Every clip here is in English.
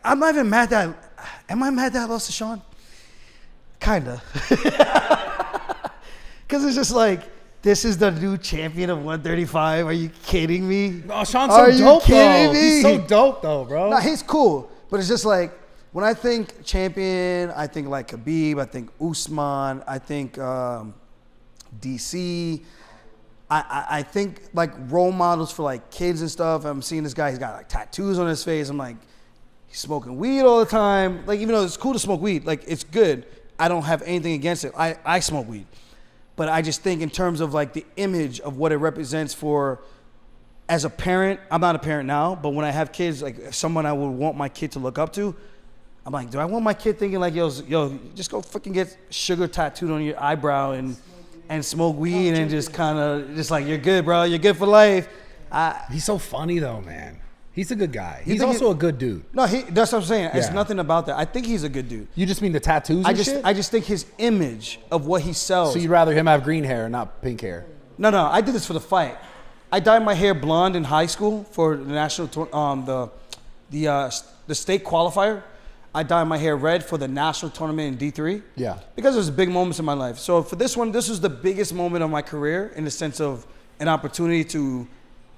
I'm not even mad that. Am I mad that I lost to Sean? Kinda. Because it's just like, this is the new champion of 135. Are you kidding me? Oh, Sean's so dope, though. He's so dope, though, bro. Nah, he's cool. But it's just like, when I think champion, I think like Khabib, I think Usman, I think DC. I think like role models for like kids and stuff. I'm seeing this guy, he's got like tattoos on his face. I'm like, he's smoking weed all the time. Like, even though it's cool to smoke weed, like it's good. I don't have anything against it. I smoke weed. But I just think in terms of like the image of what it represents for, as a parent, I'm not a parent now, but when I have kids, like someone I would want my kid to look up to, I'm like, do I want my kid thinking like, yo, just go fucking get sugar tattooed on your eyebrow and smoke weed and just kind of just like, you're good, bro. You're good for life. He's so funny though, man. He's a good guy. He's also a good dude. No, that's what I'm saying. Yeah. It's nothing about that. I think he's a good dude. You just mean the tattoos and shit? I just think his image of what he sells. So you'd rather him have green hair and not pink hair? No. I did this for the fight. I dyed my hair blonde in high school for the national the state qualifier. I dyed my hair red for the national tournament in D3. Yeah. Because it was big moments in my life. So for this one, this was the biggest moment of my career in the sense of an opportunity to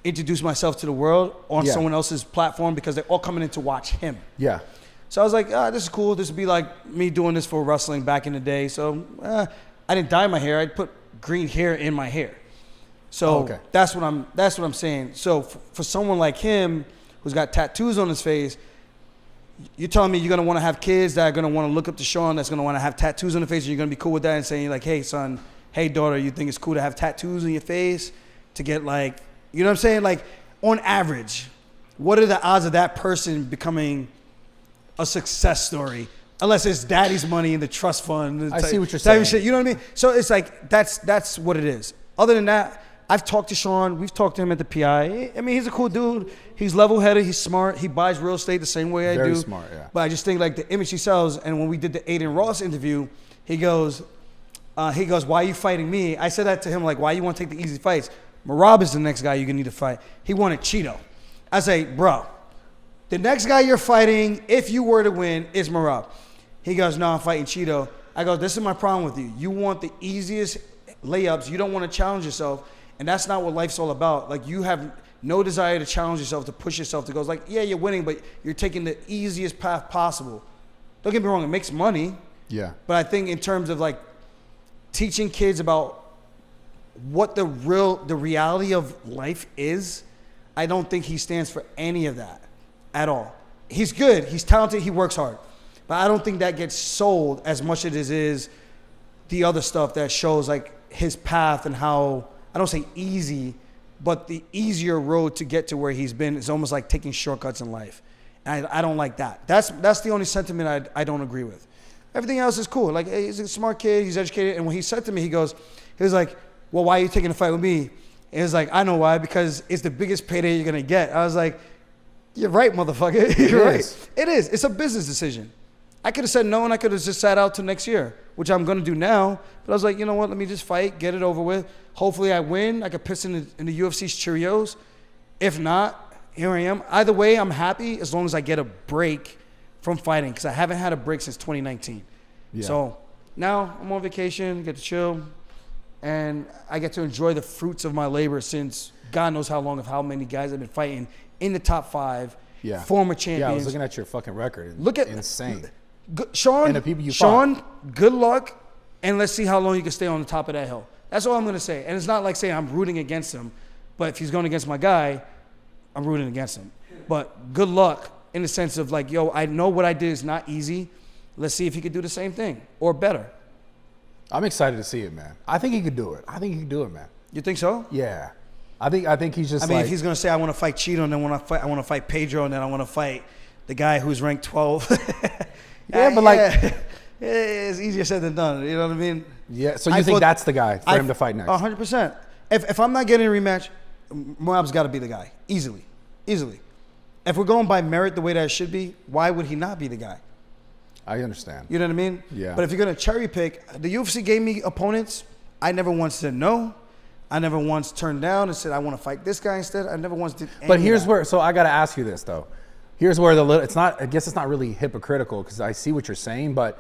introduce myself to the world on someone else's platform because they're all coming in to watch him. Yeah. So I was like, this is cool. This would be like me doing this for wrestling back in the day. So I didn't dye my hair. I put green hair in my hair. So that's what I'm saying. So for someone like him who's got tattoos on his face, you're telling me you're going to want to have kids that are going to want to look up to Sean, that's going to want to have tattoos on their face, and you're going to be cool with that and saying like, hey, son, hey, daughter, you think it's cool to have tattoos on your face to get like, you know what I'm saying? Like, on average, what are the odds of that person becoming a success story? Unless it's daddy's money in the trust fund. I see what you're saying. Shit, you know what I mean? So it's like, that's what it is. Other than that, I've talked to Sean. We've talked to him at the PI. I mean, he's a cool dude. He's level-headed. He's smart. He buys real estate the same way I do. Very smart, yeah. But I just think like the image he sells. And when we did the Aiden Ross interview, he goes, why are you fighting me? I said that to him, like, why you want to take the easy fights? Marab is the next guy you're going to need to fight. He wanted Cheeto. I say, bro, the next guy you're fighting, if you were to win, is Marab. He goes, no, I'm fighting Cheeto. I go, this is my problem with you. You want the easiest layups. You don't want to challenge yourself. And that's not what life's all about. Like, you have no desire to challenge yourself, to push yourself, to go, like, yeah, you're winning, but you're taking the easiest path possible. Don't get me wrong, it makes money. Yeah. But I think in terms of, like, teaching kids about what the reality of life is, I don't think he stands for any of that at all. He's good. He's talented. He works hard. But I don't think that gets sold as much as it is the other stuff that shows, like, his path and how, I don't say easy, but the easier road to get to where he's been is almost like taking shortcuts in life. And I don't like that. That's the only sentiment I don't agree with. Everything else is cool. Like, hey, he's a smart kid. He's educated. And when he said to me, he was like, well, why are you taking a fight with me? And it's like, I know why, because it's the biggest payday you're going to get. I was like, you're right, motherfucker. You're right. It is. It's a business decision. I could have said no, and I could have just sat out till next year, which I'm going to do now. But I was like, you know what? Let me just fight, get it over with. Hopefully I win. I could piss in the UFC's Cheerios. If not, here I am. Either way, I'm happy as long as I get a break from fighting, because I haven't had a break since 2019. Yeah. So now I'm on vacation, get to chill, and I get to enjoy the fruits of my labor since God knows how long, of how many guys I've been fighting in the top 5, former champions. Yeah, I was looking at your fucking record. Look at insane. Sean, and the people you fought. Good luck, and let's see how long you can stay on the top of that hill. That's all I'm going to say. And it's not like saying I'm rooting against him, but if he's going against my guy, I'm rooting against him. But good luck in the sense of like, yo, I know what I did is not easy. Let's see if he could do the same thing or better. I'm excited to see it, man. I think he could do it. Man. You think so? Yeah. I think he's just if he's going to say, I want to fight Cheeto, and then I want to fight Pedro, and then I want to fight the guy who's ranked 12. Yeah, but like... It's easier said than done. You know what I mean? Yeah. So you think that's the guy for him to fight next? 100%. If I'm not getting a rematch, Moab's got to be the guy. Easily. If we're going by merit the way that it should be, why would he not be the guy? I understand. You know what I mean? Yeah. But if you're going to cherry pick, the UFC gave me opponents. I never once said no. I never once turned down and said, I want to fight this guy instead. I never once did anything. But here's where, so I got to ask you this, though. Here's where it's not, I guess it's not really hypocritical because I see what you're saying, but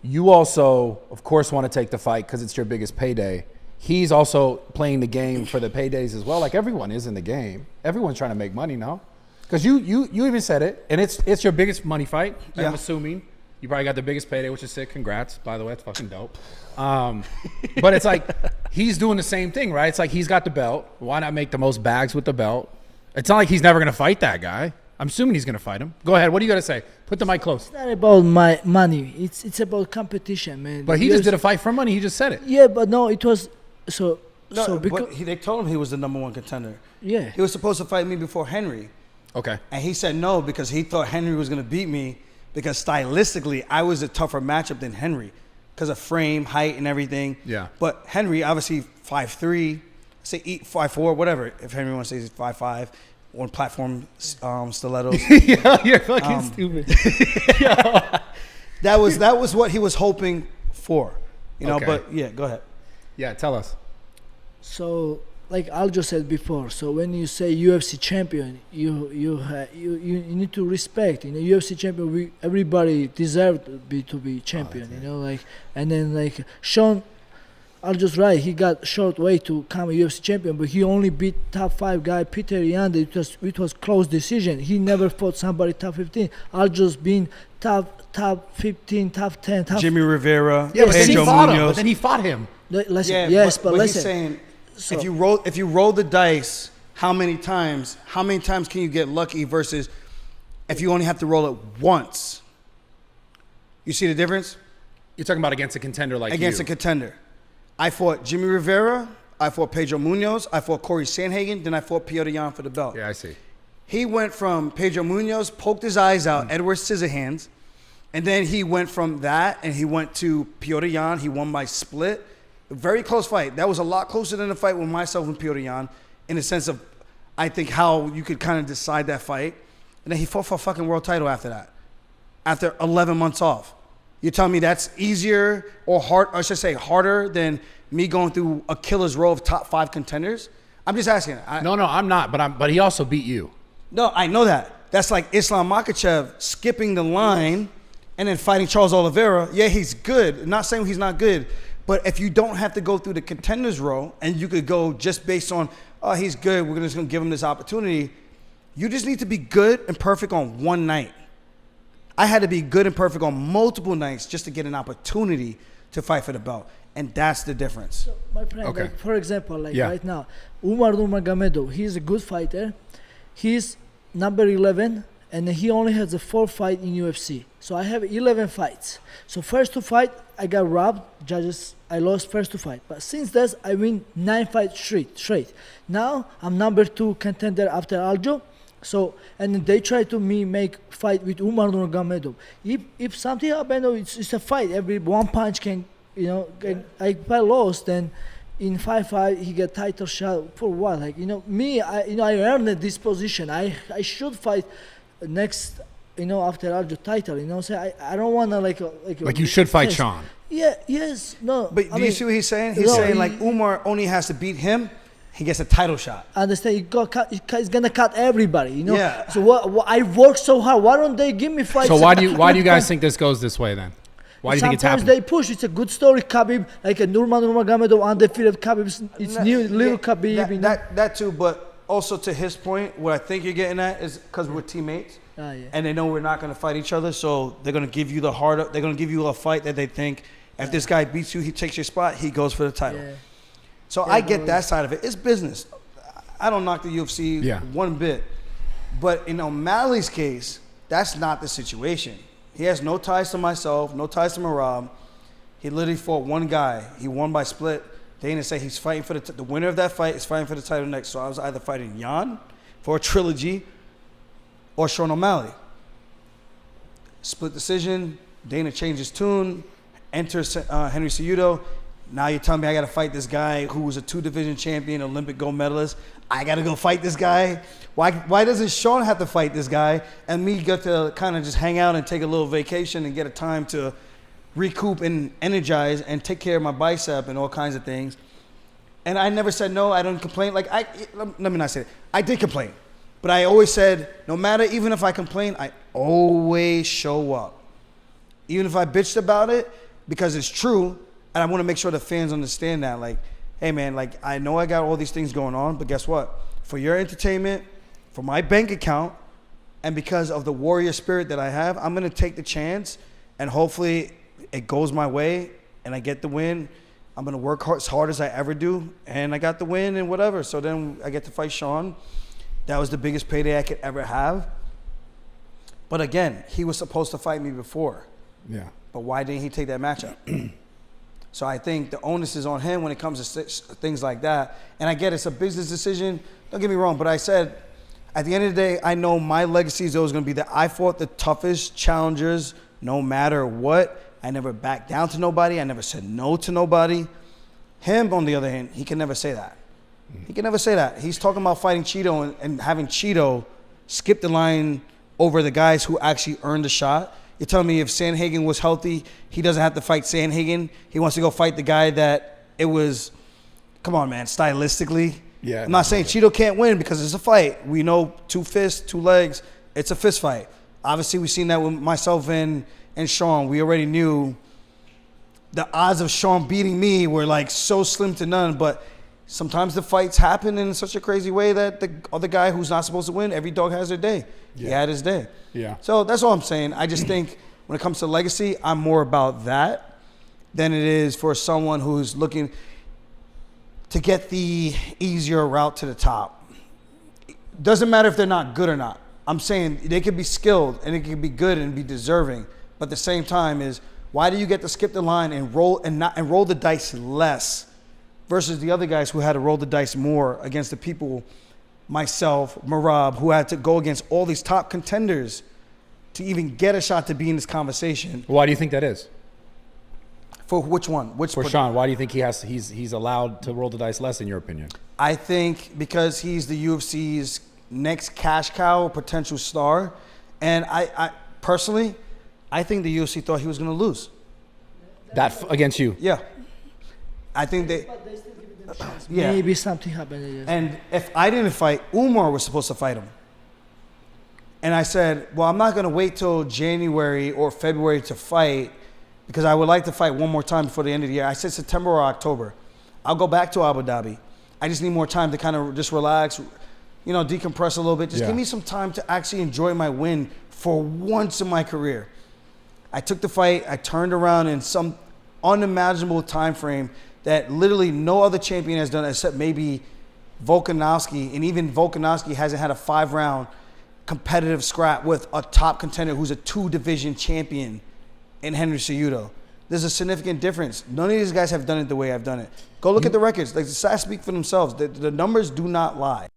you also, of course, want to take the fight because it's your biggest payday. He's also playing the game for the paydays as well. Like everyone is in the game. Everyone's trying to make money now. Because you even said it, and it's your biggest money fight, I'm assuming. You probably got the biggest payday, which is sick. Congrats, by the way. It's fucking dope. But it's like he's doing the same thing, right? It's like he's got the belt. Why not make the most bags with the belt? It's not like he's never going to fight that guy. I'm assuming he's going to fight him. Go ahead. What do you got to say? Put the mic close. It's not about my money. It's about competition, man. But he just did a fight for money. He just said it. Yeah, but no, it was so. No, so because they told him he was the #1 contender. yeah, He was supposed to fight me before Henry. Okay. And he said no because he thought Henry was going to beat me because stylistically I was a tougher matchup than Henry because of frame, height, and everything. Yeah. But Henry, obviously 5'3", say 5'4", whatever. If Henry wants to say he's 5'5", on platform stilettos. Yeah, you're fucking stupid. That was what he was hoping for. You know, Okay. but yeah, go ahead. Yeah, tell us. so like Aljo said before. So when you say UFC champion, you need to respect. You know, UFC champion. Everybody deserved to be champion. You know, like and then like Sean. Aljo's right. He got short way to become a UFC champion, but he only beat top 5 guy Peter Yan. It was close decision. He never fought somebody top 15. Aljo's been top 15, top 10, top. Jimmy Rivera, Yeah, but then he Pedro fought him. Munoz. But then he fought him. Listen, Yeah, yes, but he's listen. saying So- if you roll the dice, how many times can you get lucky versus if you only have to roll it once? You see the difference? You're talking about against a contender like Against you. a contender. I fought Jimmy Rivera, I fought Pedro Munoz, I fought Corey Sandhagen, then I fought Piotr Jan for the belt. Yeah, I see. He went from Pedro Munoz, poked his eyes out, Edward Scissorhands, and then he went from that and he went to Piotr Jan. He won by split. A very close fight. That was a lot closer than the fight with myself and Piotr Jan in the sense of, I think, how you could kind of decide that fight. And then he fought for a fucking world title after that, after 11 months off. You're telling me that's easier or hard, or I should say harder than me going through a killer's row of top 5 contenders? I'm just asking. No, I'm not. But he also beat you. No, I know that. That's like Islam Makhachev skipping the line and then fighting Charles Oliveira. Yeah, he's good. I'm not saying he's not good. But if you don't have to go through the contenders row and you could go just based on, oh, he's good, we're just going to give him this opportunity. You just need to be good and perfect on one night. I had to be good and perfect on multiple nights just to get an opportunity to fight for the belt. And that's the difference. So my friend, Okay. like, for example, like Yeah. right now, Umar Nurmagomedov, he's a good fighter. He's number 11, and he only has a 4 fight in UFC. So I have 11 fights. So first 2 fight, I got robbed. Judges, I lost first 2 fight. But since that, I win 9 fights straight. Now I'm number 2 contender after Aljo. So and then they try to make fight with Umar Nurmagomedov. If something happens, it's a fight. Every one punch can, you know. If I lost, then in 5-5 he get title shot for what? Like, you know, me, I earned this position. I should fight next, you know, after Aljo title. You know, so I don't wanna like You should fight yes. Sean. Yeah. Yes. No. But I do you see what he's saying? He's no, saying he- like Umar only has to beat him, he gets a title shot. Understand? He's gonna cut everybody. You know. Yeah. So what? I work so hard. Why don't they give me fights? So why do you guys think this goes this way then? Why do you think it's Sometimes happening? they push. It's a good story. Khabib, like a Nurmagomedov, undefeated Khabib. It's new, little Khabib. you know? That too, but also to his point, what I think you're getting at is because we're teammates. Ah, yeah. And they know we're not going to fight each other, so they're going to give you the harder. They're going to give you a fight that they think if this guy beats you, he takes your spot, he goes for the title. Yeah. So I get that side of it. It's business. I don't knock the UFC one bit, but in O'Malley's case, that's not the situation. He has no ties to myself, no ties to Marab. He literally fought one guy. He won by split. Dana said he's fighting for the winner of that fight is fighting for the title next. So I was either fighting Jan for a trilogy or Sean O'Malley. Split decision. Dana changed his tune. Enters Henry Cejudo. Now you're telling me I got to fight this guy who was a 2-division champion, Olympic gold medalist. I got to go fight this guy. Why doesn't Sean have to fight this guy and me get to kind of just hang out and take a little vacation and get a time to recoup and energize and take care of my bicep and all kinds of things? And I never said no. I don't complain. Let me not say it. I did complain. But I always said, no matter, even if I complain, I always show up. Even if I bitched about it, because it's true, and I want to make sure the fans understand that. Like, hey, man, like, I know I got all these things going on, but guess what? For your entertainment, for my bank account, and because of the warrior spirit that I have, I'm going to take the chance, and hopefully it goes my way, and I get the win. I'm going to work as hard as I ever do, and I got the win and whatever. So then I get to fight Sean. That was the biggest payday I could ever have. But again, he was supposed to fight me before. Yeah. But why didn't he take that matchup? So I think the onus is on him when it comes to things like that. And I get it's a business decision. Don't get me wrong, but I said, at the end of the day, I know my legacy is always going to be that I fought the toughest challengers no matter what. I never backed down to nobody. I never said no to nobody. Him, on the other hand, he can never say that. He can never say that. He's talking about fighting Cheeto and having Cheeto skip the line over the guys who actually earned the shot. You're telling me if Sandhagen was healthy, he doesn't have to fight Sandhagen. He wants to go fight the guy that it was, come on, man, stylistically. Yeah. I'm not saying Cheeto can't win because it's a fight. We know 2 fists, 2 legs. It's a fist fight. Obviously, we've seen that with myself and Sean. We already knew the odds of Sean beating me were like so slim to none, but sometimes the fights happen in such a crazy way that the other guy who's not supposed to win, every dog has their day. Yeah. He had his day. Yeah. So that's all I'm saying. I just think when it comes to legacy, I'm more about that than it is for someone who's looking to get the easier route to the top. Doesn't matter if they're not good or not. I'm saying they could be skilled and they could be good and be deserving. But at the same time is, why do you get to skip the line and roll the dice less versus the other guys who had to roll the dice more against the people, myself, Marab, who had to go against all these top contenders to even get a shot to be in this conversation. Why do you think that is? For which one? For Sean, why do you think he's allowed to roll the dice less, in your opinion? I think because he's the UFC's next cash cow, potential star. And I personally, I think the UFC thought he was going to lose. Against you? Yeah. I think they... But they still give them a chance. Yeah. Maybe something happened. And if I didn't fight, Umar was supposed to fight him. And I said, well, I'm not going to wait till January or February to fight because I would like to fight one more time before the end of the year. I said September or October. I'll go back to Abu Dhabi. I just need more time to kind of just relax, decompress a little bit. Just give me some time to actually enjoy my win for once in my career. I took the fight. I turned around in some unimaginable time frame that literally no other champion has done except maybe Volkanovski. And even Volkanovski hasn't had a 5-round competitive scrap with a top contender who's a 2-division champion in Henry Cejudo. There's a significant difference. None of these guys have done it the way I've done it. Go look at the records. Like the stats speak for themselves. The numbers do not lie.